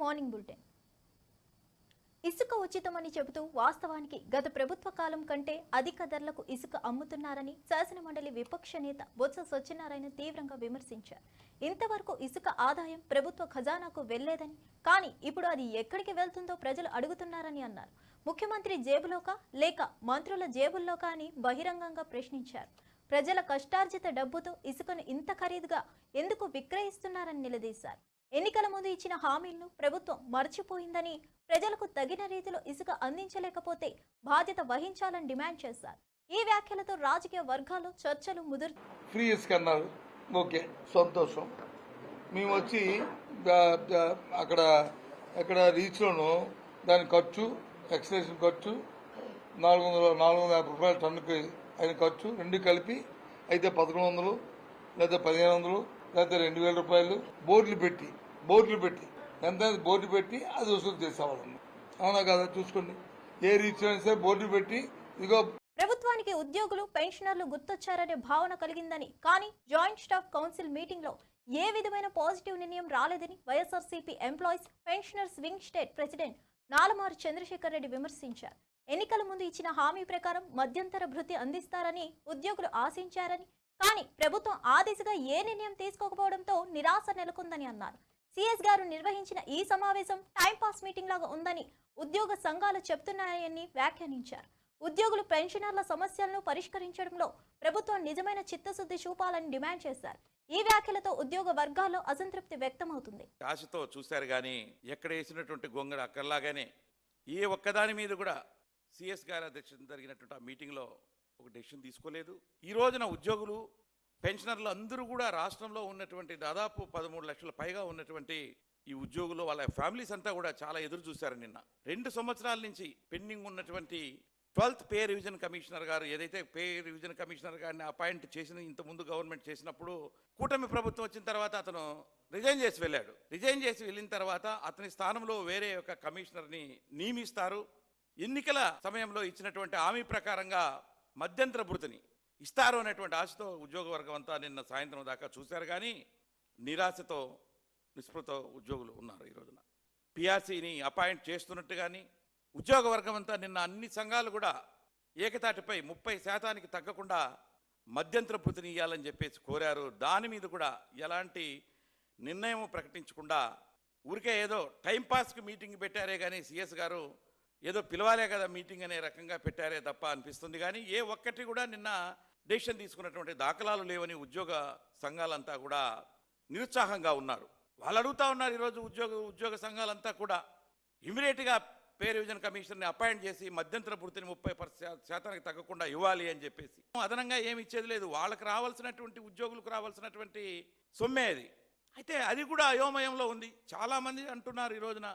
Morning bulletin. ఇసుక ఉచితమని చెబుతూ వాస్తవానికి గత ప్రభుత్వ కాలం కంటే అధిక ధరలకు ఇసుక అమ్ముతున్నారని శాసనమండలి విపక్ష నేత బొత్స సత్యనారాయణ తీవ్రంగా విమర్శించారు. ఇంతవరకు ఇసుక ఆదాయం ప్రభుత్వ ఖజానాకు వెళ్లేదని, కానీ ఇప్పుడు అది ఎక్కడికి వెళ్తుందో ప్రజలు అడుగుతున్నారని అన్నారు. ముఖ్యమంత్రి జేబులోకా లేక మంత్రుల జేబుల్లోకా అని బహిరంగంగా ప్రశ్నించారు. ప్రజల కష్టార్జిత డబ్బుతో ఇసుకను ఇంత ఖరీదుగా ఎందుకు విక్రయిస్తున్నారని నిలదీశారు. ఎన్నికల ముందు ఇచ్చిన హామీలను ప్రభుత్వం మర్చిపోయిందని, ప్రజలకు తగిన రీతిలో ఇసుక అందించలేకపోతే బాధ్యత వహించాలని డిమాండ్ చేశారు. ఈ వ్యాఖ్యలతో రాజకీయ వర్గాల్లో చర్చలు ఫ్రీ ఇసుక అన్నారు, ఓకే సంతోషం. మేము వచ్చి అక్కడ రీచ్లోను దాని ఖర్చు, ఎక్స్టేషన్ ఖర్చు 450 రూపాయల టన్నుకి అయిన ఖర్చు రెండు కలిపి అయితే 1100 లేదా 1500 లేదా 2000 రూపాయలు బోర్డులు పెట్టి ఎంత బోర్డు పెట్టి అది వసూలు చేసేవాళ్ళం. అవునా కదా? చూసుకోండి, ఏ రీచ్ అయినా సరే బోర్డు పెట్టి ఇదిగో. ప్రభుత్వానికి ఉద్యోగులు పెన్షనర్లు గుర్తొచ్చారనే భావన కలిగిందని, కానీ జాయింట్ స్టాఫ్ కౌన్సిల్ మీటింగ్ లో ఏ విధమైన పాజిటివ్ నిర్ణయం రాలేదని YSRCP employees pensioners wing state president Nalamaru Chandrasekhar Reddy విమర్శించారు. ఎన్నికల ముందు ఇచ్చిన హామీ ప్రకారం మధ్యంతర భృతి అందిస్తారని ఉద్యోగులు ఆశించారని, కానీ ప్రభుత్వం ఆ దిశగా ఏ నిర్ణయం తీసుకోకపోవడంతో నిరాశ నెలకొందని అన్నారు. సిఎస్ గారు నిర్వహించిన ఈ సమావేశం టైంపాస్ మీటింగ్ లాగా ఉందని ఉద్యోగ సంఘాలు చెప్తున్నాయని వ్యాఖ్యానించారు. ఉద్యోగులు పెన్షనర్ల సమస్యలను పరిష్కరించడంలో ప్రభుత్వం నిజమైన చిత్తశుద్ధి చూపాలని డిమాండ్ చేశారు. ఈ వ్యాఖ్యలతో ఉద్యోగ వర్గాల్లో అసంతృప్తి వ్యక్తమవుతుంది. ఆశతో చూశారు కానీ ఎక్కడ వేసినటువంటి గొంగడ అక్కర్లాగానే ఏ ఒక్కదాని మీద కూడా సిఎస్ గారి అధ్యక్షతన జరిగినటువంటి ఆ మీటింగ్లో ఒక డెసిషన్ తీసుకోలేదు. ఈ రోజున ఉద్యోగులు పెన్షనర్లు అందరూ కూడా రాష్ట్రంలో ఉన్నటువంటి దాదాపు 13 లక్షల పైగా ఉన్నటువంటి ఈ ఉద్యోగులు వాళ్ళ ఫ్యామిలీస్ అంతా కూడా చాలా ఎదురు చూశారు. నిన్న 2 సంవత్సరాల నుంచి పెండింగ్ ఉన్నటువంటి 12th పే రివిజన్ కమిషనర్ గారు, ఏదైతే పే రివిజన్ కమిషనర్ గారిని అపాయింట్ చేసిన ఇంతకుముందు గవర్నమెంట్ చేసినప్పుడు కూటమి ప్రభుత్వం వచ్చిన తర్వాత అతను రిజైన్ చేసి వెళ్ళాడు. రిజైన్ చేసి వెళ్ళిన తర్వాత అతని స్థానంలో వేరే ఒక కమిషనర్ని నియమిస్తారు. ఎన్నికల సమయంలో ఇచ్చినటువంటి హామీ ప్రకారంగా మధ్యంతర భృతిని ఇస్తారు అనేటువంటి ఆశతో ఉద్యోగ వర్గం అంతా నిన్న సాయంత్రం దాకా చూశారు. కానీ నిరాశతో నిస్పృహతో ఉద్యోగులు ఉన్నారు. ఈ రోజున పిఆర్సీని అపాయింట్ చేస్తున్నట్టు కానీ ఉద్యోగ వర్గం అంతా నిన్న అన్ని సంఘాలు కూడా ఏకతాటిపై 30% తగ్గకుండా మధ్యంతర భృతిని ఇవ్వాలని చెప్పేసి కోరారు. దాని మీద కూడా ఎలాంటి నిర్ణయం ప్రకటించకుండా ఊరికే ఏదో టైంపాస్కి మీటింగ్ పెట్టారే కానీ సిఎస్ గారు ఏదో పిలవాలే కదా మీటింగ్ అనే రకంగా పెట్టారే తప్ప అనిపిస్తుంది. కానీ ఏ ఒక్కటి కూడా నిన్న డెసిషన్ తీసుకున్నటువంటి దాఖలాలు లేవని ఉద్యోగ సంఘాలంతా కూడా నిరుత్సాహంగా ఉన్నారు. వాళ్ళు అడుగుతూ ఉన్నారు ఈరోజు ఉద్యోగ సంఘాలంతా కూడా ఇమీడియట్గా పే రివిజన్ కమిషనర్ని అపాయింట్ చేసి మధ్యంతర భృతిని 30% తగ్గకుండా ఇవ్వాలి అని చెప్పేసి. అదనంగా ఏమి ఇచ్చేది లేదు. వాళ్ళకి రావాల్సినటువంటి ఉద్యోగులకు రావాల్సినటువంటి సొమ్మే అది. అయితే అది కూడా అయోమయంలో ఉంది. చాలామంది అంటున్నారు ఈ రోజున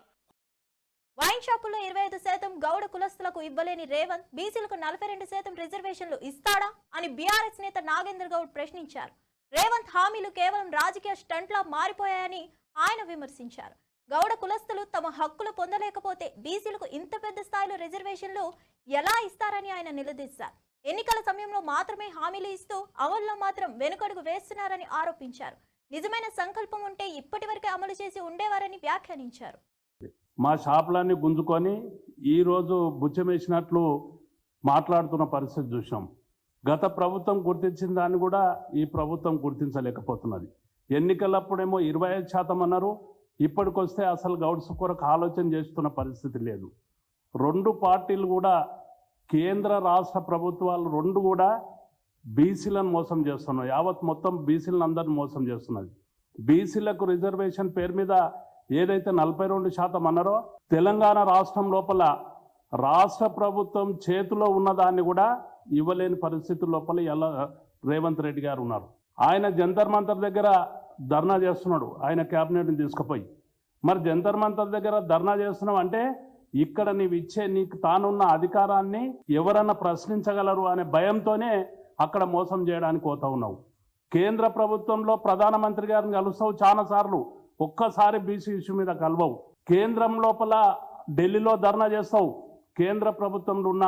వైన్ షాపుల్లో 25% గౌడ కులస్తులకు ఇవ్వలేని రేవంత్ బీసీలకు 42% రిజర్వేషన్లు ఇస్తాడా అని బీఆర్ఎస్ నేత నాగేంద్ర గౌడ్ ప్రశ్నించారు. రేవంత్ హామీలు కేవలం రాజకీయ స్టంట్లా మారిపోయాయని ఆయన విమర్శించారు. గౌడ కులస్తులు తమ హక్కులు పొందలేకపోతే బీసీలకు ఇంత పెద్ద స్థాయిలో రిజర్వేషన్లు ఎలా ఇస్తారని ఆయన నిలదీశారు. ఎన్నికల సమయంలో మాత్రమే హామీలు ఇస్తూ అమలులో మాత్రం వెనుకడుగు వేస్తున్నారని ఆరోపించారు. నిజమైన సంకల్పం ఉంటే ఇప్పటి వరకే అమలు చేసి ఉండేవారని వ్యాఖ్యానించారు. మా షాపులన్నీ గుంజుకొని ఈరోజు బుచ్చమేసినట్లు మాట్లాడుతున్న పరిస్థితి చూసాం. గత ప్రభుత్వం గుర్తించిన దాన్ని కూడా ఈ ప్రభుత్వం గుర్తించలేకపోతున్నది. ఎన్నికలప్పుడేమో 25% అన్నారు, ఇప్పటికొస్తే అసలు గౌడ్స్ కొరకు ఆలోచన చేస్తున్న పరిస్థితి లేదు. 2 పార్టీలు కూడా కేంద్ర రాష్ట్ర ప్రభుత్వాలు 2 కూడా బీసీలను మోసం చేస్తున్నాయి. యావత్ మొత్తం బీసీలను అందరిని మోసం చేస్తున్నది. బీసీలకు రిజర్వేషన్ పేరు మీద ఏదైతే 42% అన్నారో తెలంగాణ రాష్ట్రం లోపల రాష్ట్ర ప్రభుత్వం చేతిలో ఉన్నదాన్ని కూడా ఇవ్వలేని పరిస్థితి లోపల ఎలా రేవంత్ రెడ్డి గారు ఉన్నారు. ఆయన జంతర్ మంతర్ దగ్గర ధర్నా చేస్తున్నాడు, ఆయన క్యాబినెట్ని తీసుకుపోయి. మరి జంతర్ మంతర్ దగ్గర ధర్నా చేస్తున్నావు అంటే ఇక్కడ నీకు తానున్న అధికారాన్ని ఎవరన్నా ప్రశ్నించగలరు అనే భయంతోనే అక్కడ మోసం చేయడానికి పోతా ఉన్నావు. కేంద్ర ప్రభుత్వంలో ప్రధానమంత్రి గారిని కలుస్తావు చాలాసార్లు, ఒక్కసారి బీసీ ఇష్యూ మీద కలవవు. కేంద్రం లోపల ఢిల్లీలో ధర్నా చేస్తావు, కేంద్ర ప్రభుత్వంలో ఉన్న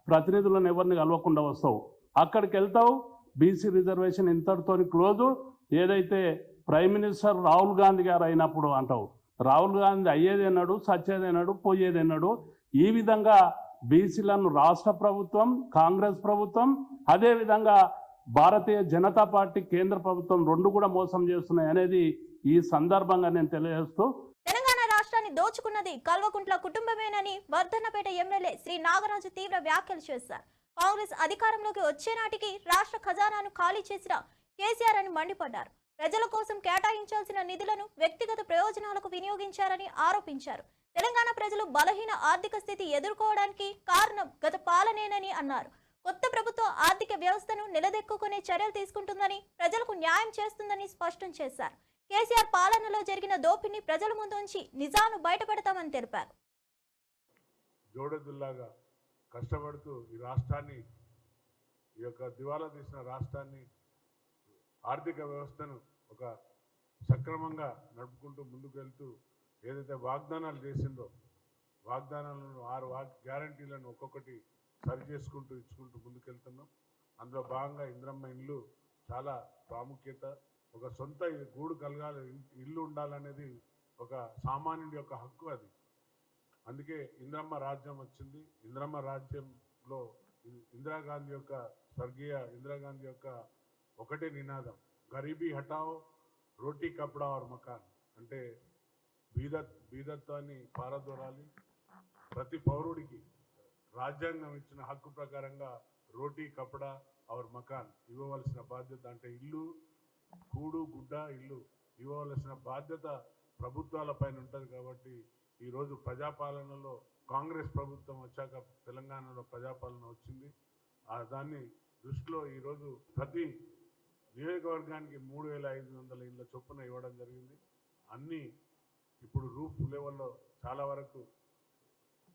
ప్రతినిధులను ఎవరిని కలవకుండా వస్తావు. అక్కడికి వెళ్తావు, బీసీ రిజర్వేషన్ ఇంతటితోని క్లోజు, ఏదైతే ప్రైమ్ మినిస్టర్ రాహుల్ గాంధీ గారు అయినప్పుడు అంటావు. రాహుల్ గాంధీ అయ్యేదన్నాడు, సచ్చేదన్నాడు, పోయేదన్నాడు. ఈ విధంగా బీసీలను రాష్ట్ర ప్రభుత్వం, కాంగ్రెస్ ప్రభుత్వం, అదేవిధంగా భారతీయ జనతా పార్టీ కేంద్ర ప్రభుత్వం రెండు కూడా మోసం చేస్తున్నాయి అనేది ఈ సందర్భంగా నేను తెలియజేస్తూ, తెలంగాణ రాష్ట్రాన్ని దోచుకున్నది కల్వకుంట్ల కుటుంబమేనని వర్ధన్నపేట ఎమ్మెల్యే శ్రీ నాగరాజు తీవ్ర వ్యాఖ్యలు చేశారు. కాంగ్రెస్ అధికారంలోకి వచ్చే నాటికి రాష్ట్ర ఖజానాను ఖాళీ చేసిన కేసీఆర్ అని మండిపడ్డారు. ప్రజల కోసం కేటాయించాల్సిన నిధులను వ్యక్తిగత ప్రయోజనాలకు వినియోగించారని ఆరోపించారు. తెలంగాణ ప్రజలు బలహీన ఆర్థిక స్థితి ఎదుర్కోవడానికి కారణం గత పాలనేనని అన్నారు. కొత్త ప్రభుత్వం ఆర్థిక వ్యవస్థను నిలదొక్కునే చర్యలు తీసుకుంటుందని, ప్రజలకు న్యాయం చేస్తుందని స్పష్టం చేశారు. కేసీఆర్ పాలనలో జరిగిన దోపిడీని ప్రజల ముందు ఉంచి నిజాలను బయటపెడతామని తెలిపారు. జోడెద్దుల్లాగా కష్టపడుతూ ఈ రాష్ట్రాన్ని, ఈ యొక్క దివాలా తీసిన రాష్ట్రాన్ని, ఆర్థిక వ్యవస్థను ఒక సక్రమంగా నడుపుకుంటూ ముందుకు వెళ్తూ ఏదైతే వాగ్దానాలు చేసిందో వాగ్దానాలను 6 గ్యారంటీలను ఒక్కొక్కటి సరి చేసుకుంటూ ఇచ్చుకుంటూ ముందుకెళ్తున్నాం. అందులో భాగంగా ఇంద్రమ్మ ఇల్లు చాలా ప్రాముఖ్యత. ఒక సొంత గూడు కలగాలి, ఇల్లు ఉండాలనేది ఒక సామాన్యుడి యొక్క హక్కు. అది అందుకే ఇంద్రమ్మ రాజ్యం వచ్చింది. ఇంద్రమ్మ రాజ్యంలో ఇందిరాగాంధీ యొక్క, స్వర్గీయ ఇందిరాగాంధీ యొక్క ఒకటే నినాదం, గరీబీ హటాओ, రోటీ కపడా और మకాన్. అంటే బీదత్వాన్ని పారదోరాలి. ప్రతి పౌరుడికి రాజ్యాంగం ఇచ్చిన హక్కు ప్రకారంగా రోటీ కపడా और మకాన్ ఇవ్వవలసిన బాధ్యత, అంటే ఇల్లు, కూడు గుడ్డ, ఇల్లు ఇవ్వవలసిన బాధ్యత ప్రభుత్వాల పైన ఉంటుంది. కాబట్టి ఈరోజు ప్రజాపాలనలో కాంగ్రెస్ ప్రభుత్వం వచ్చాక తెలంగాణలో ప్రజాపాలన వచ్చింది. దాన్ని దృష్టిలో ఈరోజు ప్రతి నియోజకవర్గానికి 3500 ఇళ్ళ చొప్పున ఇవ్వడం జరిగింది. అన్నీ ఇప్పుడు రూఫ్ లెవెల్లో చాలా వరకు,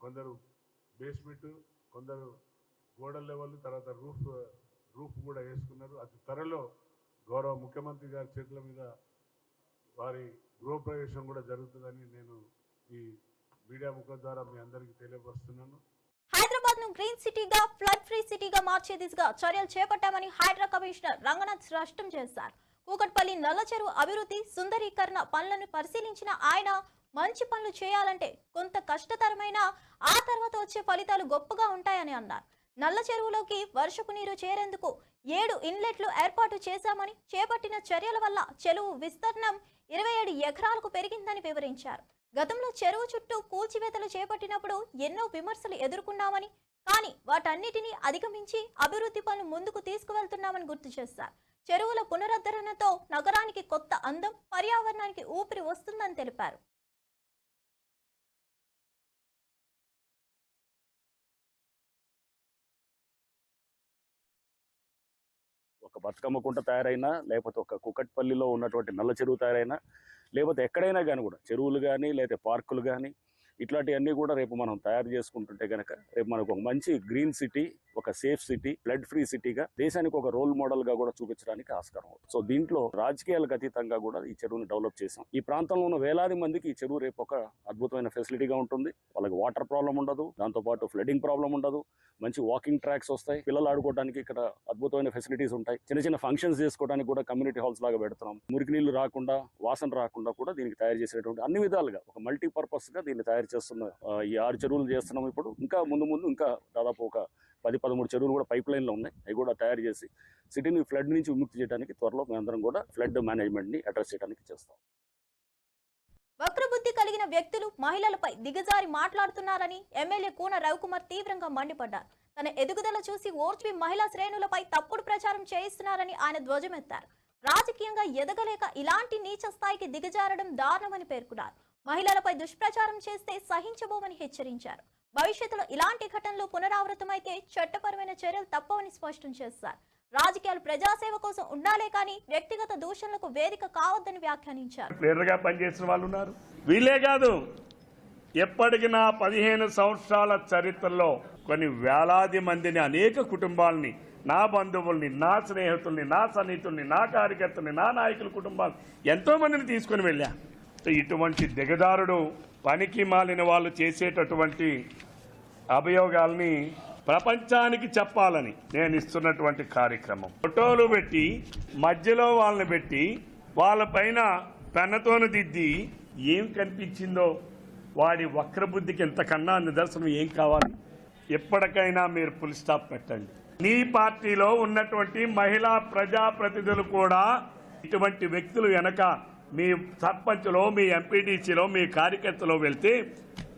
కొందరు బేస్మెంట్, కొందరు గోడల లెవెల్, తర్వాత రూఫ్ కూడా వేసుకున్నారు. అతి త్వరలో గౌరవ ముఖ్యమంత్రి గారి చేతుల మీద వారి గృహప్రవేశం కూడా జరుగుతుందని నేను ఈ మీడియా ముఖం ద్వారా మీ అందరికీ తెలియపరుస్తున్నాను. హైదరాబాద్ ను గ్రీన్ సిటీగా, ఫ్లడ్ ఫ్రీ సిటీగా మార్చే దిశగా చర్యలు చేపట్టామని హైడ్రా కమిషనర్ రంగనాథ్ స్పష్టం చేశారు. కూకట్పల్లి నల్ల చెరువు అభివృద్ధి, సుందరీకరణ పనులను పరిశీలించిన ఆయన, మంచి పనులు చేయాలంటే కొంత కష్టతరమైన, ఆ తర్వాత వచ్చే ఫలితాలు గొప్పగా ఉంటాయని అన్నారు. నల్ల చెరువులోకి వర్షపు నీరు చేరేందుకు 7 ఇన్లెట్లు ఏర్పాటు చేశామని, చేపట్టిన చర్యల వల్ల చెరువు విస్తీర్ణం 27 ఎకరాలకు పెరిగిందని వివరించారు. గతంలో చెరువు చుట్టూ కూల్చివేతలు చేపట్టినప్పుడు ఎన్నో విమర్శలు ఎదుర్కొన్నామని, కానీ వాటన్నిటినీ అధిగమించి అభివృద్ధి పనులు ముందుకు తీసుకువెళ్తున్నామని గుర్తు చేశారు. చెరువుల పునరుద్ధరణతో నగరానికి కొత్త అందం, పర్యావరణానికి ఊపిరి వస్తుందని తెలిపారు. ఒక బతుకమ్మ కుంట తయారైనా, లేకపోతే ఒక కూకట్పల్లిలో ఉన్నటువంటి నల్ల చెరువు తయారైనా, లేకపోతే ఎక్కడైనా కానీ కూడా చెరువులు కానీ, లేకపోతే పార్కులు కానీ, ఇట్లాంటివన్నీ కూడా రేపు మనం తయారు చేసుకుంటుంటే కనుక రేపు మనకు ఒక మంచి గ్రీన్ సిటీ, ఒక సేఫ్ సిటీ, ఫ్లడ్ ఫ్రీ సిటీగా దేశానికి ఒక రోల్ మోడల్ గా కూడా చూపించడానికి ఆస్కారం అవుతుంది. సో దీంట్లో రాజకీయాలకు అతీతంగా కూడా ఈ చెరువుని డెవలప్ చేసాం. ఈ ప్రాంతంలో ఉన్న వేలాది మందికి ఈ చెరువు రేపు ఒక అద్భుతమైన ఫెసిలిటీగా ఉంటుంది. వాళ్ళకి వాటర్ ప్రాబ్లం ఉండదు, దాంతోపాటు ఫ్లడింగ్ ప్రాబ్లం ఉండదు, మంచి వాకింగ్ ట్రాక్స్ వస్తాయి, పిల్లలు ఆడుకోవడానికి ఇక్కడ అద్భుతమైన ఫెసిలిటీస్ ఉంటాయి. చిన్న చిన్న ఫంక్షన్స్ చేసుకోవడానికి కూడా కమ్యూనిటీ హాల్స్ లాగా పెడుతున్నాం. మురికి నీళ్లు రాకుండా, వాసన రాకుండా కూడా దీనికి తయారు చేసినటువంటి అన్ని విధాలుగా ఒక మల్టీపర్పస్ గా దీన్ని తయారు చేస్తున్న ఈ 6 చెరువులు చేస్తున్నాం. ఇప్పుడు ఇంకా ముందు ఇంకా దాదాపు ఒక 10-13 చెరువులు కూడా పైప్ లైన్ లో ఉన్నాయి. అవి కూడా తయారు చేసి సిటీని ఫ్లడ్ నుంచి విముక్తి చేయడానికి త్వరలో మేమందరం కూడా ఫ్లడ్ మేనేజ్మెంట్ ని అడ్రస్ చేయడానికి చేస్తాం. వక్రబుద్ధి కలిగిన వ్యక్తులు మహిళలపై దిగజారి మాట్లాడుతున్నారని ఎమ్మెల్యే కూన రవికుమార్ తీవ్రంగా మండిపడ్డారు. తన ఎదుగుదల చూసి ఓర్చి మహిళా శ్రేణులపై తప్పుడు ప్రచారం చేయిస్తున్నారని ఆయన ధ్వజమెత్తారు. రాజకీయంగా ఎదగలేక ఇలాంటి నీచ స్థాయికి దిగజారడం దారుణమని పేర్కొన్నారు. మహిళలపై దుష్ప్రచారం చేస్తే సహించబోమని హెచ్చరించారు. భవిష్యత్తులో ఇలాంటి ఘటనలు పునరావృతమైతే చట్టపరమైన చర్యలు తప్పవని స్పష్టం చేశారు. రాజకీయాలు ప్రజాసేవ కోసం ఉండాలే కానీ వ్యక్తిగత దూషణలకు వేదిక కావద్దని వ్యాఖ్యానించారు. లీడర్గా పనిచేసిన వాళ్ళు ఉన్నారు. వీళ్ళే కాదు, ఎప్పటికీ నా 15 సంవత్సరాల చరిత్రలో కొన్ని వేలాది మందిని, అనేక కుటుంబాలని, నా బంధువుల్ని, నా స్నేహితుల్ని, నా సన్నిహితుల్ని, నా కార్యకర్తల్ని, నా నాయకుల కుటుంబాలు ఎంతో మందిని తీసుకుని వెళ్ళా. ఇటువంటి దిగజారుడు, పనికి మాలిన వాళ్ళు చేసేటటువంటి అభియోగాల్ని ప్రపంచానికి చెప్పాలని నేను ఇస్తున్నటువంటి కార్యక్రమం. ఫోటోలు పెట్టి మధ్యలో వాళ్ళని పెట్టి వాళ్ళ పైన పెన్నతోను దిద్ది ఏం కనిపించిందో వాడి వక్రబుద్ధికి ఎంతకన్నా నిదర్శనం ఏం కావాలి? ఎప్పటికైనా మీరు ఫుల్ స్టాప్ పెట్టండి. నీ పార్టీలో ఉన్నటువంటి మహిళా ప్రజాప్రతినిధులు కూడా ఇటువంటి వ్యక్తులు వెనక మీ సర్పంచ్లో, మీ ఎంపీటీసీలో, మీ కార్యకర్తలో వెళ్తే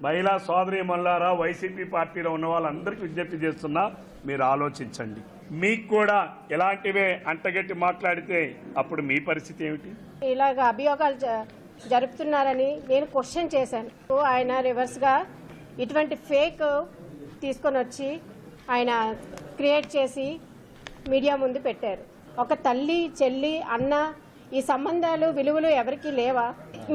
మహిళా సోదరి మల్లారా, వైసీపీ పార్టీలో ఉన్న వాళ్ళందరికీ విజ్ఞప్తి చేస్తున్నా, మీరు ఆలోచించండి. మీకు కూడా ఎలాంటివే అంటగట్టి మాట్లాడితే అప్పుడు మీ పరిస్థితి ఏమిటి? ఇలాగ అభియోగాలు జరుపుతున్నారని నేను క్వశ్చన్ చేశాను. ఆయన రివర్స్గా ఇటువంటి ఫేక్ తీసుకొని వచ్చి ఆయన క్రియేట్ చేసి మీడియా ముందు పెట్టారు. ఒక తల్లి, చెల్లి, అన్న ఈ సంబంధాలు, విలువలు ఎవరికి లేవా?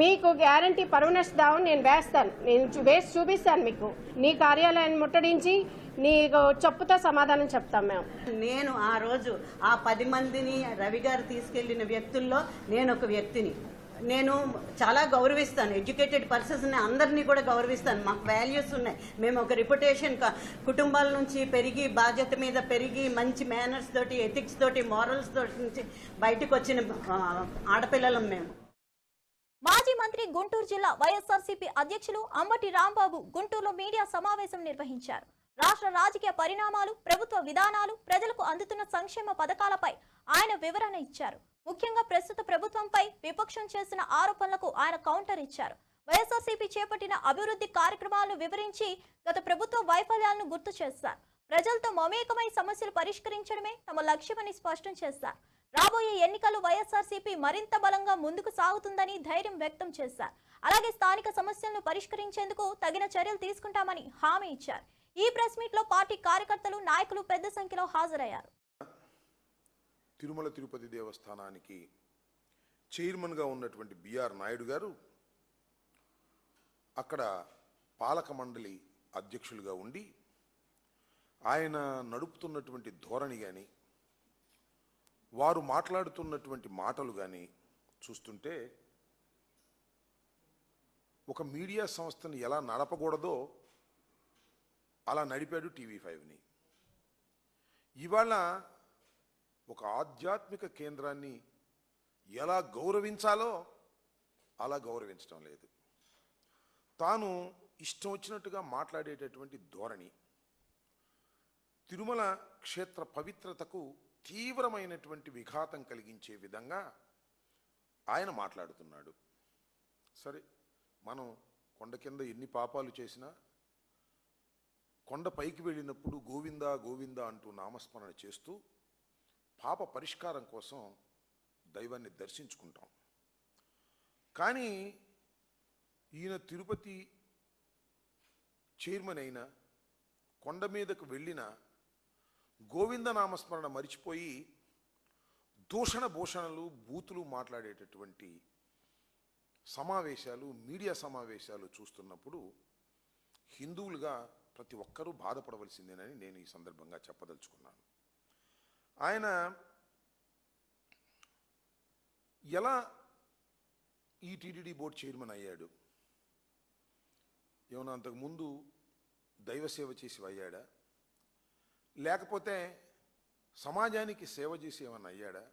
మీకు గ్యారంటీ పరువునష్ట దావం నేను వేస్తాను, నేను వేసి చూపిస్తాను మీకు. నీ కార్యాలయాన్ని ముట్టడించి నీకు చెప్పుతో సమాధానం చెప్తాం మేము. నేను ఆ రోజు ఆ 10 మందిని రవి గారు తీసుకెళ్లిన వ్యక్తుల్లో నేను ఒక వ్యక్తిని. నేను చాలా గౌరవిస్తాను ఎడ్యుకేటెడ్ పర్సన్స్ని, అందరినీ కూడా గౌరవిస్తాను. మాకు వాల్యూస్ ఉన్నాయి. మేము ఒక రిప్యుటేషన్ కుటుంబాల నుంచి పెరిగి, బాధ్యత మీద పెరిగి, మంచి మేనర్స్ తోటి, ఎథిక్స్ తోటి, మారల్స్ తోటి నుంచి బయటకు వచ్చిన ఆడపిల్లలం మేము. మాజీ మంత్రి గుంటూరు జిల్లా వైఎస్ఆర్సీపీ అధ్యక్షులు అంబటి రాంబాబు గుంటూరులో మీడియా సమావేశం నిర్వహించారు. రాష్ట్ర రాజకీయ పరిణామాలు, ప్రభుత్వ విధానాలు, ప్రజలకు అందుతున్న సంక్షేమ పథకాలపై ఆయన వివరణ ఇచ్చారు. ముఖ్యంగా ప్రస్తుత ప్రభుత్వంపై విపక్షం చేసిన ఆరోపణలకు ఆయన కౌంటర్ ఇచ్చారు. వైఎస్ఆర్సీపీ చేపట్టిన అభివృద్ధి కార్యక్రమాలను వివరించి గత ప్రభుత్వ వైఫల్యాలను గుర్తు చేశారు. ప్రజలతో మమేకమై సమస్యలు పరిష్కరించడమే తమ లక్ష్యమని స్పష్టం చేశారు. రాబోయే ఎన్నికలు వైఎస్ఆర్సీపీ మరింత బలంగా ముందుకు సాగుతుందని ధైర్యం వ్యక్తం చేశారు. అలాగే స్థానిక సమస్యలను పరిష్కరించేందుకు తగిన చర్యలు తీసుకుంటామని హామీ ఇచ్చారు. ఈ ప్రెస్ మీట్ లో పార్టీ కార్యకర్తలు, నాయకులు పెద్ద సంఖ్యలో హాజరయ్యారు. తిరుమల తిరుపతి దేవస్థానానికి చైర్మన్గా ఉన్నటువంటి బిఆర్ నాయుడు గారు అక్కడ పాలక మండలి అధ్యక్షులుగా ఉండి ఆయన నడుపుతున్నటువంటి ధోరణి కానీ, వారు మాట్లాడుతున్నటువంటి మాటలు కానీ చూస్తుంటే ఒక మీడియా సంస్థను ఎలా నడపకూడదో అలా నడిపాడు టీవీ5ని. ఇవాళ ఒక ఆధ్యాత్మిక కేంద్రాన్ని ఎలా గౌరవించాలో అలా గౌరవించడం లేదు. తాను ఇష్టం వచ్చినట్టుగా మాట్లాడేటటువంటి ధోరణి తిరుమల క్షేత్ర పవిత్రతకు తీవ్రమైనటువంటి విఘాతం కలిగించే విధంగా ఆయన మాట్లాడుతున్నాడు. సరే, మనం కొండ కింద ఎన్ని పాపాలు చేసినా కొండ పైకి వెళ్ళినప్పుడు గోవిందా గోవిందా అంటూ నామస్మరణ చేస్తూ పాప పరిష్కారం కోసం దైవాన్ని దర్శించుకుంటాం. కానీ ఈయన తిరుపతి చైర్మన్ అయినా, కొండ మీదకు వెళ్ళిన గోవింద నామస్మరణ మరిచిపోయి దూషణ భూషణలు, బూతులు మాట్లాడేటటువంటి సమావేశాలు, మీడియా సమావేశాలు చూస్తున్నప్పుడు హిందువులుగా ప్రతి ఒక్కరూ బాధపడవలసిందేనని నేను ఈ సందర్భంగా చెప్పదలుచుకున్నాను. ఆయన ఎలా ఈ టీటీడీ బోర్డు చైర్మన్ అయ్యాడు? ఏమన్నా అంతకుముందు దైవ సేవ చేసి అయ్యాడా? లేకపోతే సమాజానికి సేవ చేసి ఏమన్నా అయ్యాడా?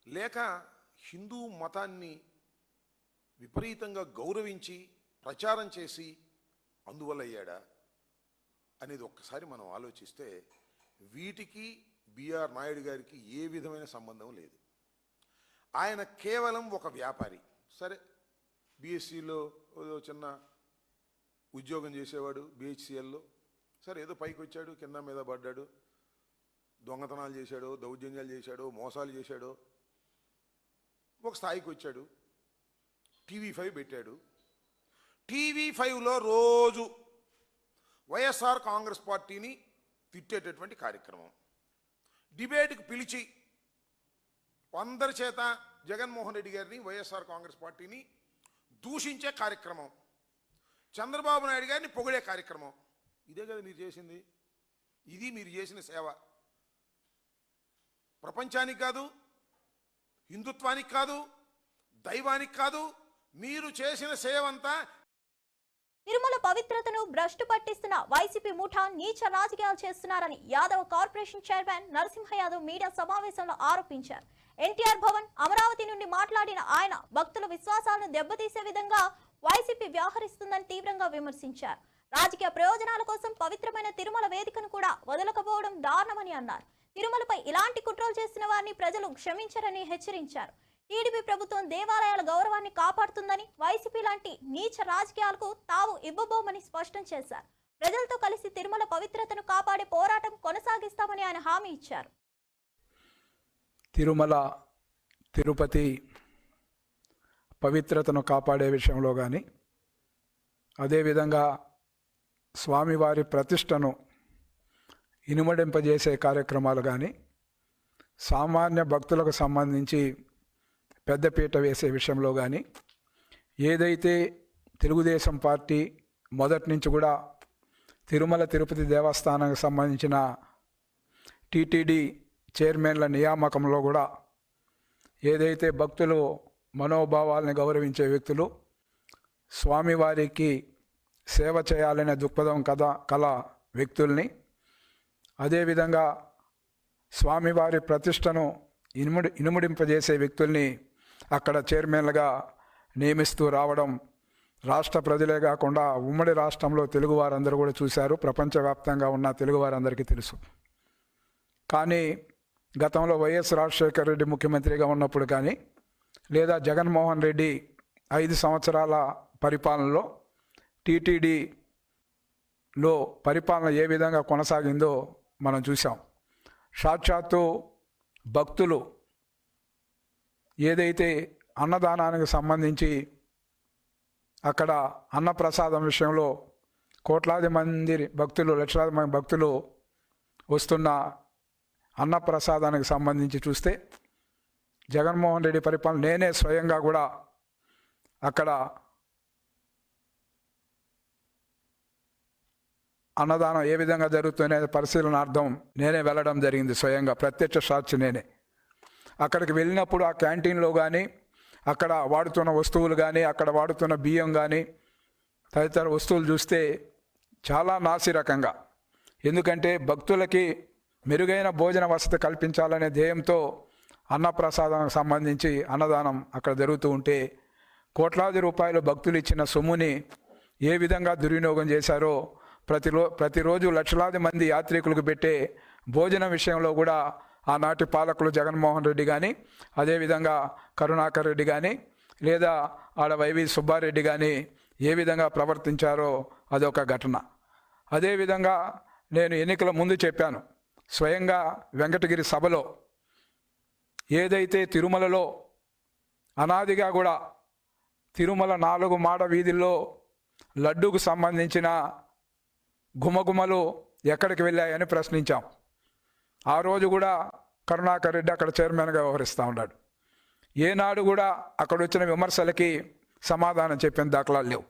లేక హిందూ మతాన్ని విపరీతంగా గౌరవించి ప్రచారం చేసి అందువల్ల అయ్యాడా అనేది ఒక్కసారి మనం ఆలోచిస్తే వీటికి బిఆర్ నాయుడు గారికి ఏ విధమైన సంబంధం లేదు. ఆయన కేవలం ఒక వ్యాపారి. సరే, బిఎస్సిలో చిన్న ఉద్యోగం చేసేవాడు, బిహెచ్సిఎల్లో. సరే, ఏదో పైకి వచ్చాడు, కింద మీద పడ్డాడు, దొంగతనాలు చేశాడో, దౌర్జన్యాలు చేశాడో, మోసాలు చేశాడో, ఒక స్థాయికి వచ్చాడు. టీవీ5 పెట్టాడు. టీవీ5లో రోజు వైఎస్ఆర్ కాంగ్రెస్ పార్టీని తిట్టేటటువంటి కార్యక్రమం, డిబేట్కి పిలిచి అందరి చేత జగన్మోహన్ రెడ్డి గారిని, వైఎస్ఆర్ కాంగ్రెస్ పార్టీని దూషించే కార్యక్రమం, చంద్రబాబు నాయుడు గారిని పొగిడే కార్యక్రమం. ఇదే కదా మీరు చేసింది? ఇది మీరు చేసిన సేవ. ప్రపంచానికి కాదు, హిందుత్వానికి కాదు, దైవానికి కాదు, మీరు చేసిన సేవ అంతా. తిరుమల పవిత్రతను భ్రష్టు పట్టిస్తున్న వైసీపీ ముఠా నీచ రాజకీయాలు చేస్తున్నారని Yadav corporation chairman Narasimha Yadav media సమావేశంలో ఆరోపించారు. ఎన్టీఆర్ భవన్ అమరావతి నుండి మాట్లాడిన ఆయన భక్తుల విశ్వాసాలను దెబ్బతీసే విధంగా వైసీపీ వ్యవహరిస్తుందని తీవ్రంగా విమర్శించారు. రాజకీయ ప్రయోజనాల కోసం పవిత్రమైన తిరుమల వేదికను కూడా వదలకపోవడం దారుణమని అన్నారు. తిరుమలపై ఇలాంటి కుట్రలు చేసిన వారిని ప్రజలు క్షమించరని హెచ్చరించారు. టీడీపీ ప్రభుత్వం దేవాలయాల గౌరవాన్ని కాపాడుతుందని, వైసీపీ లాంటి నీచ రాజకీయాలకు తావు ఇవ్వబోమని స్పష్టం చేశారు. ప్రజలతో కలిసి తిరుమల పవిత్రతను కాపాడే పోరాటం కొనసాగిస్తామని ఆయన హామీ ఇచ్చారు. తిరుమల తిరుపతి పవిత్రతను కాపాడే విషయంలో కానీ, అదేవిధంగా స్వామివారి ప్రతిష్టను ఇనుమడింపజేసే కార్యక్రమాలు కానీ, సామాన్య భక్తులకు సంబంధించి పెద్దపీట వేసే విషయంలో కానీ, ఏదైతే తెలుగుదేశం పార్టీ మొదటి నుంచి కూడా తిరుమల తిరుపతి దేవస్థానానికి సంబంధించిన టీటీడీ చైర్మన్ల నియామకంలో కూడా ఏదైతే భక్తులు మనోభావాలని గౌరవించే వ్యక్తులు, స్వామివారికి సేవ చేయాలనే దృక్పథం కల వ్యక్తుల్ని, అదేవిధంగా స్వామివారి ప్రతిష్టను ఇనుముడింపజేసే వ్యక్తుల్ని అక్కడ చైర్మన్లుగా నియమిస్తూ రావడం రాష్ట్ర ప్రజలే కాకుండా ఉమ్మడి రాష్ట్రంలో తెలుగు వారందరూ కూడా చూశారు. ప్రపంచవ్యాప్తంగా ఉన్న తెలుగు వారందరికీ తెలుసు. కానీ గతంలో వైఎస్ రాజశేఖర రెడ్డి ముఖ్యమంత్రిగా ఉన్నప్పుడు కానీ, లేదా జగన్మోహన్ రెడ్డి 5 సంవత్సరాల పరిపాలనలో టీటీడీలో పరిపాలన ఏ విధంగా కొనసాగిందో మనం చూసాం. సాక్షాత్తు భక్తులు ఏదైతే అన్నదానానికి సంబంధించి అక్కడ అన్నప్రసాదం విషయంలో కోట్లాది మంది భక్తులు, లక్షలాది మంది భక్తులు వస్తున్న అన్నప్రసాదానికి సంబంధించి చూస్తే జగన్మోహన్ రెడ్డి పరిపాలన నేనే స్వయంగా కూడా అక్కడ అన్నదానం ఏ విధంగా జరుగుతుందనే పరిశీలనార్థం నేనే వెళ్ళడం జరిగింది. స్వయంగా ప్రత్యక్ష సాక్షి నేనే. అక్కడికి వెళ్ళినప్పుడు ఆ క్యాంటీన్లో కానీ, అక్కడ వాడుతున్న వస్తువులు కానీ, అక్కడ వాడుతున్న బియ్యం కానీ, తదితర వస్తువులు చూస్తే చాలా నాసిరకంగా, ఎందుకంటే భక్తులకి మెరుగైన భోజన వసతి కల్పించాలనే ధ్యేయంతో అన్నప్రసాదానికి సంబంధించి అన్నదానం అక్కడ జరుగుతూ ఉంటే కోట్లాది రూపాయలు భక్తులు ఇచ్చిన సొమ్ముని ఏ విధంగా దుర్వినియోగం చేశారో, ప్రతిరోజు లక్షలాది మంది యాత్రికులకు పెట్టే భోజనం విషయంలో కూడా ఆనాటి పాలకులు జగన్మోహన్ రెడ్డి కానీ, అదేవిధంగా కరుణాకర్ రెడ్డి కానీ, లేదా ఆడ వైవి సుబ్బారెడ్డి కానీ ఏ విధంగా ప్రవర్తించారో అదొక ఘటన. అదేవిధంగా నేను ఎన్నికల ముందు చెప్పాను, స్వయంగా వెంకటగిరి సభలో ఏదైతే తిరుమలలో అనాదిగా కూడా తిరుమల 4 మాడ వీధుల్లో లడ్డూకు సంబంధించిన గుమగుమలు ఎక్కడికి వెళ్ళాయని ప్రశ్నించాం. ఆ రోజు కూడా కరుణాకర్ రెడ్డి అక్కడ చైర్మన్గా వ్యవహరిస్తూ ఉన్నాడు. ఏనాడు కూడా అక్కడ వచ్చిన విమర్శలకి సమాధానం చెప్పిన దాఖలాలు లేవు.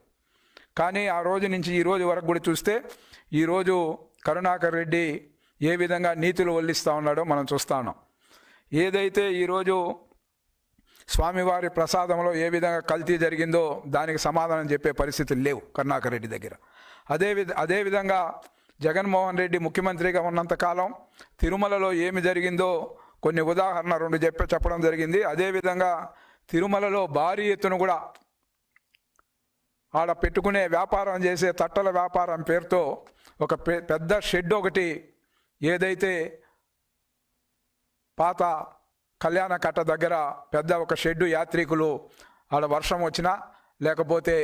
కానీ ఆ రోజు నుంచి ఈ రోజు వరకు కూడా చూస్తే ఈరోజు కరుణాకర్ రెడ్డి ఏ విధంగా నీతులు వల్లిస్తూ ఉన్నాడో మనం చూస్తా ఉన్నాం. ఏదైతే ఈరోజు స్వామివారి ప్రసాదంలో ఏ విధంగా కల్తీ జరిగిందో దానికి సమాధానం చెప్పే పరిస్థితులు లేవు కరుణాకర్ రెడ్డి దగ్గర. అదేవిధంగా జగన్మోహన్ రెడ్డి ముఖ్యమంత్రిగా ఉన్నంతకాలం తిరుమలలో ఏమి జరిగిందో కొన్ని ఉదాహరణ 2 చెప్పడం జరిగింది. అదేవిధంగా తిరుమలలో భారీ ఎత్తున కూడా ఆడ పెట్టుకునే వ్యాపారం చేసే తట్టల వ్యాపారం పేరుతో ఒక పెద్ద షెడ్ ఒకటి, ఏదైతే పాత కళ్యాణ కట్ట దగ్గర పెద్ద ఒక షెడ్డు, యాత్రికులు ఆడ వర్షం వచ్చినా లేకపోతే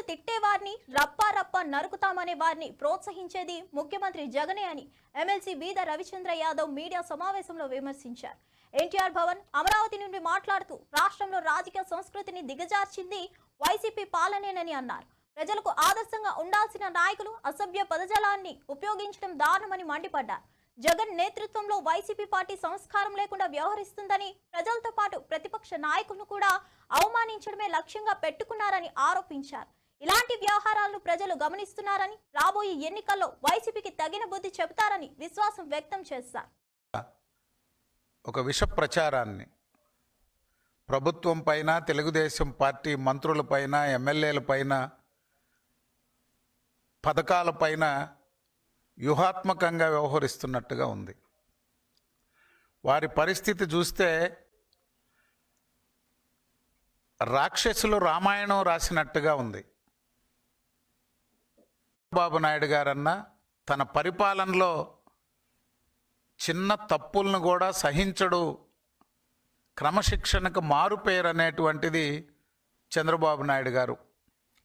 తిట్టే వారిని రప్పా రప్పా నరుకుతామనే వారిని ప్రోత్సహించేది ముఖ్యమంత్రి జగనే అని ఎమ్మెల్సీ బీద రవిచంద్ర యాదవ్ మీడియా సమావేశంలో విమర్శించారు. ఎన్టీఆర్ భవన్ అమరావతి నుండి మాట్లాడుతూ రాష్ట్రంలో రాజకీయ సంస్కృతిని దిగజార్చింది వైసీపీ పాలనేనని అన్నారు. ప్రజలకు ఆదర్శంగా ఉండాల్సిన నాయకులు అసభ్య పదజాలాన్ని ఉపయోగించడం దారుణమని మండిపడ్డారు. జగన్ నేతృత్వంలో వైసీపీ పార్టీ సంస్కారం లేకుండా వ్యవహరిస్తుందని, ప్రజలతో పాటు ప్రతిపక్ష నాయకులను కూడా అవమానించడమే లక్ష్యంగా పెట్టుకున్నారని ఆరోపించారు. ఇలాంటి వ్యవహారాలను ప్రజలు గమనిస్తున్నారని, రాబోయే ఎన్నికల్లో వైసీపీకి తగిన బుద్ధి చెబుతారని విశ్వాసం వ్యక్తం చేశారు. ఒక విష ప్రచారాన్ని ప్రభుత్వం పైన, తెలుగుదేశం పార్టీ మంత్రులపైన, ఎమ్మెల్యేలపైన, పథకాలపైన వ్యూహాత్మకంగా వ్యవహరిస్తున్నట్టుగా ఉంది. వారి పరిస్థితి చూస్తే రాక్షసులు రామాయణం రాసినట్టుగా ఉంది. చంద్రబాబు నాయుడు గారన్నా తన పరిపాలనలో చిన్న తప్పులను కూడా సహించడు, క్రమశిక్షణకు మారుపేరు అనేటువంటిది చంద్రబాబు నాయుడు గారు.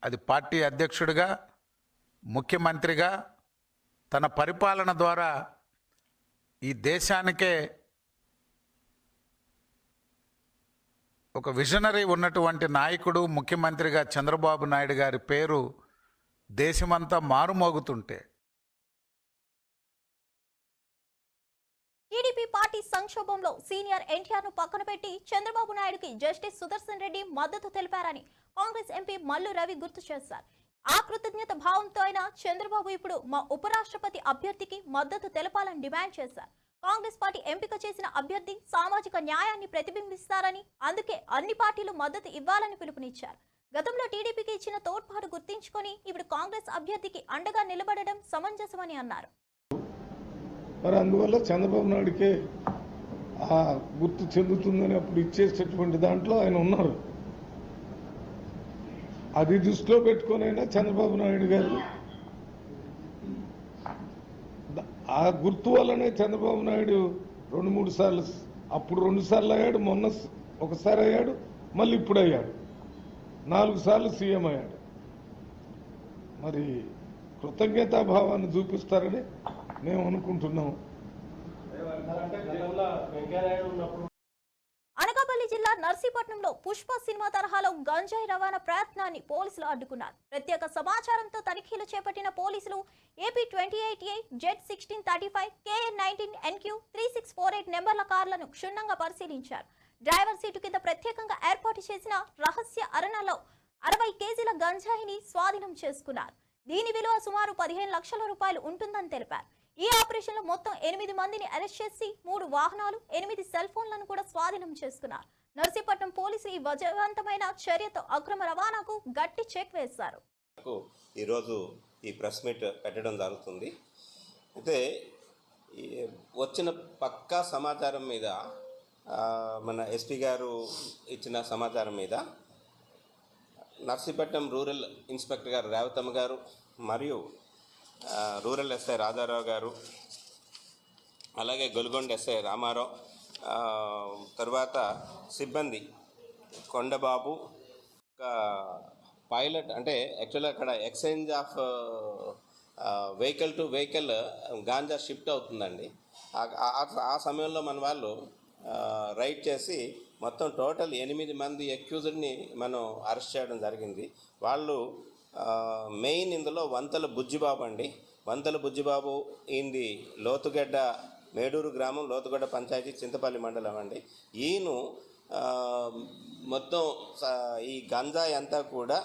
అది పార్టీ అధ్యక్షుడిగా, ముఖ్యమంత్రిగా తన పరిపాలన ద్వారా ఈ దేశానికే ఒక విజనరీ ఉన్నటువంటి నాయకుడు, ముఖ్యమంత్రిగా చంద్రబాబు నాయుడు గారి పేరు దేశమంతా మారుమోగుతుంటే టీడీపీ పార్టీ సంక్షోభంలో సీనియర్ ఎన్టీఆర్ ను పక్కన పెట్టి చంద్రబాబు నాయుడుకి జస్టిస్ సుదర్శన్ రెడ్డి మద్దతు తెలిపారని కాంగ్రెస్ ఎంపీ మల్లు రవి గుర్తు చేశారు. ఆ కృతజ్ఞత భావంతో అయినా చంద్రబాబు ఇప్పుడు మా ఉపరాష్ట్రపతి అభ్యర్థికి మద్దతు తెలపాలని డిమాండ్ చేశారు. కాంగ్రెస్ పార్టీ ఎంపిక చేసిన అభ్యర్థి సామాజిక న్యాయాన్ని ప్రతిబింబిస్తారని, అందుకే అన్ని పార్టీలు మద్దతు ఇవ్వాలని పిలుపునిచ్చారు. గతంలో టీడీపీకి ఇచ్చిన తోడ్పాటు గుర్తించుకొని ఇప్పుడు కాంగ్రెస్ అభ్యర్థికి అండగా నిలబడడం సమంజసమని అన్నారు. మరి అందువల్ల చంద్రబాబు నాయుడికే ఆ గుర్తు చెందుతుందని అప్పుడు ఇచ్చేటటువంటి దాంట్లో ఆయన ఉన్నారు. అది దృష్టిలో పెట్టుకునైనా చంద్రబాబు నాయుడు గారు ఆ గుర్తు వల్లనే చంద్రబాబు నాయుడు 2-3 సార్లు, అప్పుడు 2 సార్లు అయ్యాడు, మొన్న ఒకసారి అయ్యాడు, మళ్ళీ ఇప్పుడు అయ్యాడు, 4 సార్లు సీఎం అయ్యాడు. మరి కృతజ్ఞతాభావాన్ని చూపిస్తారని మేము అనుకుంటున్నాం. అనకాపల్లి జిల్లా నర్సీపట్నంలో పుష్ప సినిమా తరహాలో గంజాయి రవాణా ప్రయత్నాన్ని పోలీసులు అడ్డుకున్నారు. ప్రత్యేక సమాచారంతో తనిఖీలు చేపట్టిన పోలీసులు AP 28A Z1635 KN19 NQ 3648 నెంబర్ల కార్లను క్షుణ్ణంగా పరిశీలించారు. డ్రైవర్ సీటు కింద ప్రత్యేకంగా ఏర్పాటు చేసిన రహస్య అరణలో 60 కేజీల గంజాయిని స్వాధీనం చేసుకున్నారు. దీని విలువ సుమారు 15 లక్షల రూపాయలు ఉంటుందని తెలిపారు. ఈ ఆపరేషన్లో మొత్తం 8 మందిని అరెస్ట్ చేసి 3 వాహనాలు, 8 సెల్ ఫోన్లను కూడా స్వాధీనం చేసుకున్నారు. నర్సీపట్నం పోలీసులు ఈ విజయవంతమైన చర్యతో అక్రమ రవాణాకు గట్టి చెక్ వేశారు. ఈరోజు ఈ ప్రెస్ మీట్ పెట్టడం జరుగుతుంది. అయితే వచ్చిన పక్కా సమాచారం మీద, మన ఎస్పీ గారు ఇచ్చిన సమాచారం మీద నర్సీపట్నం రూరల్ ఇన్స్పెక్టర్ గారు రేవతమ్మ గారు మరియు రూరల్ ఎస్ఐ రాజారావు గారు, అలాగే గొలుగొండ ఎస్ఐ రామారావు, తర్వాత సిబ్బంది కొండబాబు, పైలట్, అంటే యాక్చువల్గా అక్కడ exchange of vehicle to vehicle ganja shift అవుతుందండి. ఆ సమయంలో మన వాళ్ళు రైడ్ చేసి మొత్తం టోటల్ 8 మంది అక్యూజ్డ్ని మనం అరెస్ట్ చేయడం జరిగింది. వాళ్ళు మెయిన్ ఇందులో వంతల బుజ్జిబాబు అండి. వంతల బుజ్జిబాబు ఈయనది లోతుగడ్డ, మేడూరు గ్రామం, లోతుగడ్డ పంచాయతీ, చింతపల్లి మండలం అండి. ఈయన మొత్తం ఈ గంజాయి అంతా కూడా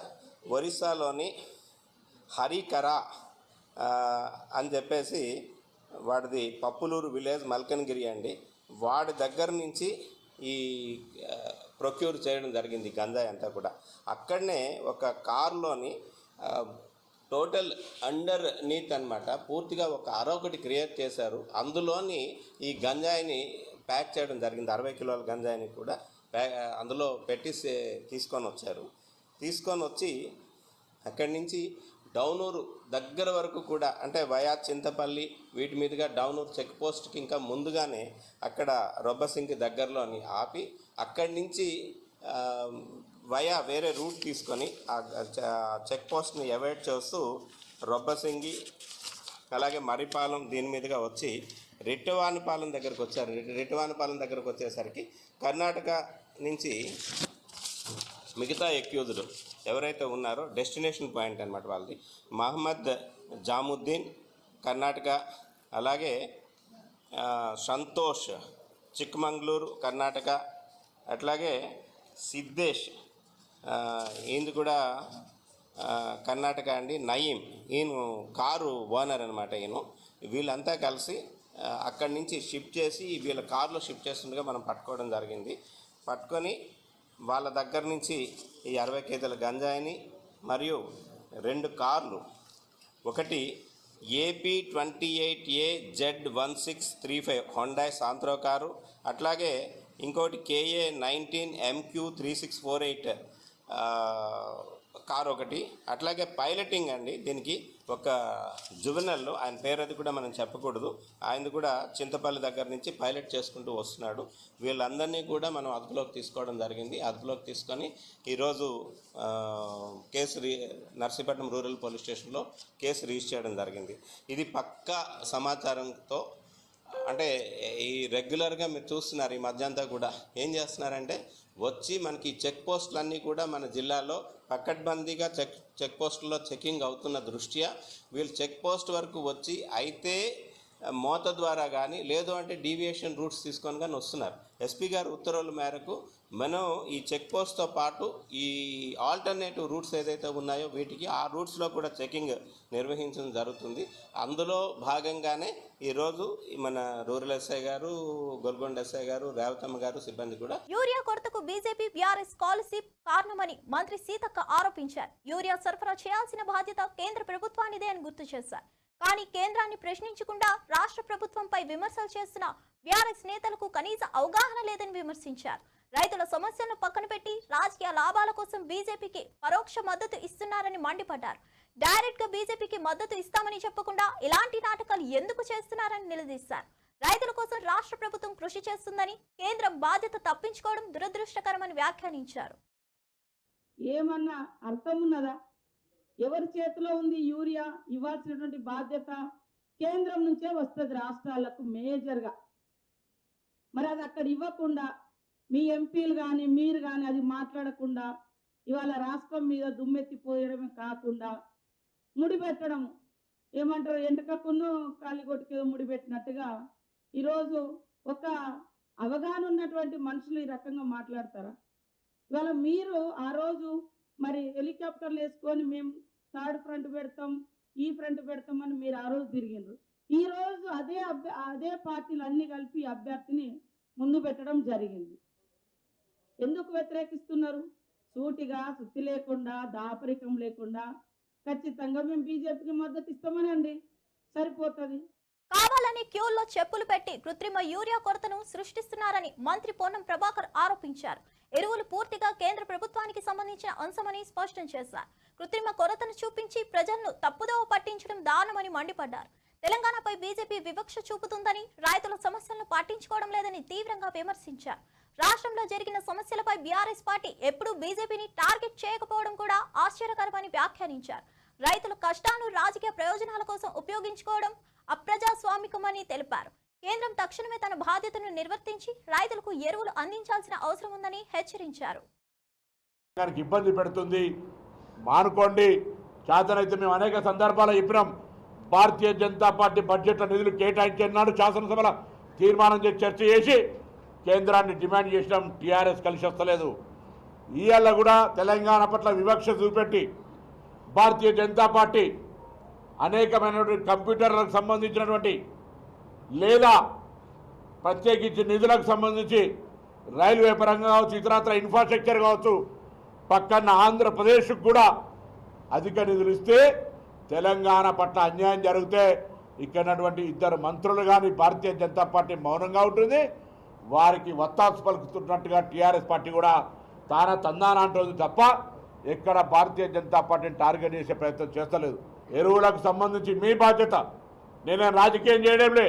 ఒరిస్సాలోని హరికరా అని చెప్పేసి వాడిది పప్పులూరు విలేజ్ మల్కన్గిరి అండి. వాడి దగ్గర నుంచి ఈ ప్రొక్యూర్ చేయడం జరిగింది గంజాయి అంతా కూడా. అక్కడనే ఒక కారులోని టోటల్ అండర్ నీత్ అనమాట, పూర్తిగా ఒక అరొకటి క్రియేట్ చేశారు. అందులోని ఈ గంజాయిని ప్యాక్ చేయడం జరిగింది. 60 కిలోల గంజాయిని కూడా అందులో పెట్టి తీసుకొని వచ్చారు. తీసుకొని వచ్చి అక్కడి నుంచి డౌనూరు దగ్గర వరకు కూడా, అంటే వయా చింతపల్లి వీటి మీదుగా డౌనూరు చెక్ పోస్ట్కి ఇంకా ముందుగానే అక్కడ రొబ్బసింగి దగ్గరలోని ఆపి అక్కడి నుంచి వయా వేరే రూట్ తీసుకొని ఆ చెక్ పోస్ట్ని అవాయిడ్ చేస్తూ రొబ్బసింగి, అలాగే మరిపాలెం దీని మీదుగా వచ్చి రిట్టవానిపాలెం దగ్గరకు వచ్చారు. రిట్టవానిపాలెం దగ్గరకు వచ్చేసరికి కర్ణాటక నుంచి మిగతా అక్యూజ్డ్ ఎవరైతే ఉన్నారో డెస్టినేషన్ పాయింట్ అనమాట వాళ్ళది, మహమ్మద్ జాముద్దీన్ కర్ణాటక, అలాగే సంతోష్ చిక్మంగళూరు కర్ణాటక, అట్లాగే సిద్ధేష్ ఈయనది కూడా కర్ణాటక అండి, నయీం ఈయన కారు ఓనర్ అనమాట. ఈయన వీళ్ళంతా కలిసి అక్కడి నుంచి షిఫ్ట్ చేసి వీళ్ళ కారులో షిఫ్ట్ చేస్తుండగా మనం పట్టుకోవడం జరిగింది. పట్టుకొని వాళ్ళ దగ్గర నుంచి ఈ 60 కేజీల గంజాయిని మరియు 2 కార్లు, ఒకటి AP 28A Z1635 Hyundai సాంత్రో car, అట్లాగే ఇంకోటి KA19 MQ 3648 కార్ ఒకటి, అట్లాగే పైలటింగ్ అండి. దీనికి ఒక జువెనల్, ఆయన పేరు అది కూడా మనం చెప్పకూడదు, ఆయన కూడా చింతపల్లి దగ్గర నుంచి పైలట్ చేసుకుంటూ వస్తున్నాడు. వీళ్ళందరినీ కూడా మనం అదుపులోకి తీసుకోవడం జరిగింది. అదుపులోకి తీసుకొని ఈరోజు నర్సీపట్నం రూరల్ పోలీస్ స్టేషన్లో కేసు రిజిస్టర్ చేయడం జరిగింది. ఇది పక్కా సమాచారంతో, అంటే ఈ రెగ్యులర్గా మీరు చూస్తున్నారు ఈ మధ్య అంతా కూడా ఏం చేస్తున్నారంటే వచ్చి మనకి చెక్ పోస్టులన్నీ కూడా మన జిల్లాలో పకడ్బందీగా చెక్ పోస్టుల్లో చెకింగ్ అవుతున్న దృష్ట్యా వీళ్ళు చెక్ పోస్ట్ వరకు వచ్చి అయితే మోత ద్వారా కానీ లేదు అంటే డీవియేషన్ రూట్స్ తీసుకొని కానీ వస్తున్నారు. ఎస్పీ గారు ఉత్తర్వుల మేరకు మనం ఈ చెక్ పోస్ట్తో పాటు ఈ ఆల్టర్నేటివ్ రూట్స్ ఏదైతే ఉన్నాయో వీటికి ఆ రూట్స్లో కూడా చెకింగ్ నిర్వహించడం జరుగుతుంది. అందులో భాగంగానే ఈరోజు మన రూరల్ ఎస్ఐ గారు, గొల్గొండ ఎస్ఐ గారు, రేవతమ్మ గారు సిబ్బంది కూడా యూరియా కొరతకు బీజేపీ బీఆర్ఎస్ స్కాలర్షిప్ కారణమని మంత్రి సీతక్క ఆరోపించారు. యూరియా సరఫరా చేయాల్సిన బాధ్యత కేంద్ర ప్రభుత్వానిదే అని గుర్తు చేశారు. కానీ కేంద్రాన్ని ప్రశ్నించకుండా రాష్ట్ర ప్రభుత్వంపై విమర్శలు చేస్తున్న బీఆర్ఎస్ నేతలకు కనీస అవగాహన లేదని విమర్శించారు. రైతుల సమస్యలను పక్కన పెట్టి రాజకీయ లాభాల కోసం బీజేపీకి పరోక్ష మద్దతు ఇస్తున్నారని మండిపడ్డారు. డైరెక్ట్ గా బీజేపీకి మద్దతు ఇస్తామని చెప్పకుండా ఇలాంటి నాటకాలు ఎందుకు చేస్తున్నారని నిలదీశారు. రైతుల కోసం రాష్ట్ర ప్రభుత్వం కృషి చేస్తుందని, కేంద్రం బాధ్యత తప్పించుకోవడం దురదృష్టకరమని వ్యాఖ్యానించారు. ఏమన్నా అర్థం ఉన్నదా? ఎవరి చేతిలో ఉంది యూరియా? ఇవ్వాల్సినటువంటి బాధ్యత కేంద్రం నుంచే వస్తుంది రాష్ట్రాలకు మేజర్గా. మరి అది అక్కడ ఇవ్వకుండా మీ ఎంపీలు కానీ మీరు కానీ అది మాట్లాడకుండా ఇవాళ రాష్ట్రం మీద దుమ్మెత్తిపోయడమే కాకుండా ముడిపెట్టడం, ఏమంటారు, ఎంటకక్కును కాలిగొట్టుకేదో ముడిపెట్టినట్టుగా ఈరోజు ఒక అవగాహన ఉన్నటువంటి మనుషులు ఈ రకంగా మాట్లాడతారా? ఇవాళ మీరు ఆ రోజు మరి హెలికాప్టర్లు వేసుకొని మేము థర్డ్ ఫ్రంట్ పెడతాం, ఈ ఫ్రంట్ పెడతామని మీరు ఆ రోజు తిరిగిండ్రు. ఈరోజు అదే పార్టీలు అన్నీ కలిపి అభ్యర్థిని ముందు పెట్టడం జరిగింది. ఎందుకు వ్యతిరేకిస్తున్నారు? సూటిగా, సుత్తి లేకుండా, దాపరికం లేకుండా ఖచ్చితంగా మేము బీజేపీకి మద్దతు ఇస్తామనండి, సరిపోతుంది. కావాలని క్యూల్లో చెప్పులు పెట్టి కృత్రిమ యూరియా కొరతను సృష్టిస్తున్నారని మంత్రి పొన్నం ప్రభాకర్ ఆరోపించారు. ఎరువులు పూర్తిగా కేంద్ర ప్రభుత్వానికి సంబంధించిన అంశమని స్పష్టం చేశారు. కృత్రిమ కొరతను చూపించి ప్రజలను తప్పుదోవ పట్టించడం దారుణమని మండిపడ్డారు. తెలంగాణపై బీజేపీ వివక్ష చూపుతుందని, రైతుల సమస్యలను పట్టించుకోవడం లేదని తీవ్రంగా విమర్శించారు. రాష్ట్రంలో జరిగిన సమస్యలపై బీఆర్ఎస్ పార్టీ ఎప్పుడూ బీజేపీని టార్గెట్ చేయకపోవడం కూడా ఆశ్చర్యకరమని వ్యాఖ్యానించారు. రైతుల కష్టాలను రాజకీయ ప్రయోజనాల కోసం ఉపయోగించుకోవడం అప్రజాస్వామికమని తెలిపారు. కేంద్రం తక్షణమే తన బాధ్యతను నిర్వర్తించి రైతులకు ఎరువులు అందించాల్సిన అవసరం ఉందని హెచ్చరించారు. ఇబ్బంది పెడుతుంది, మానుకోండి. చేతనైతే మేము అనేక సందర్భాలు చెప్పినాం. భారతీయ జనతా పార్టీ బడ్జెట్లో నిధులు కేటాయించన్నాడు, శాసనసభలో తీర్మానం చేసి చర్చ చేసి కేంద్రాన్ని డిమాండ్ చేసినాం. టీఆర్ఎస్ కలిసి వస్తలేదు. ఇవాళ కూడా తెలంగాణ పట్ల వివక్ష చూపెట్టి భారతీయ జనతా పార్టీ అనేకమైనటువంటి కంప్యూటర్లకు సంబంధించినటువంటి లేదా ప్రత్యేకించి నిధులకు సంబంధించి రైల్వే పరంగా కావచ్చు, ఇతరత్ర ఇన్ఫ్రాస్ట్రక్చర్ కావచ్చు, పక్కన ఆంధ్రప్రదేశ్కు కూడా అధిక నిధులు ఇస్తే తెలంగాణ పట్ల అన్యాయం జరిగితే ఇక్కడటువంటి ఇద్దరు మంత్రులు కానీ భారతీయ జనతా పార్టీ మౌనంగా ఉంటుంది. వారికి వత్తాసు పలుకుతున్నట్టుగా టీఆర్ఎస్ పార్టీ కూడా తందాన అంటుంది తప్ప ఎక్కడ భారతీయ జనతా పార్టీని టార్గెట్ చేసే ప్రయత్నం చేస్తలేదు. ఎరువులకు సంబంధించి మీ బాధ్యత, నేనే రాజకీయం చేయడంలే,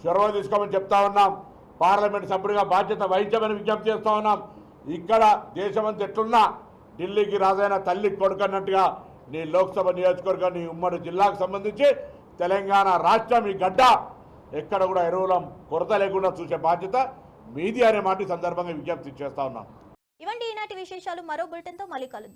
చొరవ తీసుకోమని చెప్తా ఉన్నాం. పార్లమెంట్ సభ్యుడిగా బాధ్యత వహించమని విజ్ఞప్తి చేస్తూ ఉన్నాం. ఇక్కడ దేశమంతా ఎట్లున్నా ఢిల్లీకి రాజైన తల్లి కొడుకన్నట్టుగా నీ లోక్సభ నియోజకవర్గం, నీ ఉమ్మడి జిల్లాకు సంబంధించి తెలంగాణ రాష్ట్రం ఈ గడ్డ ఎక్కడ కూడా ఎరువుల కొరత లేకుండా చూసే బాధ్యత మీది అనే మాట సందర్భంగా విజ్ఞప్తి చేస్తా ఉన్నాం. ఇవండి ఈనాటి విశేషాలు. మరో బులెటిన్తో మళ్ళీ కలుద్దాం.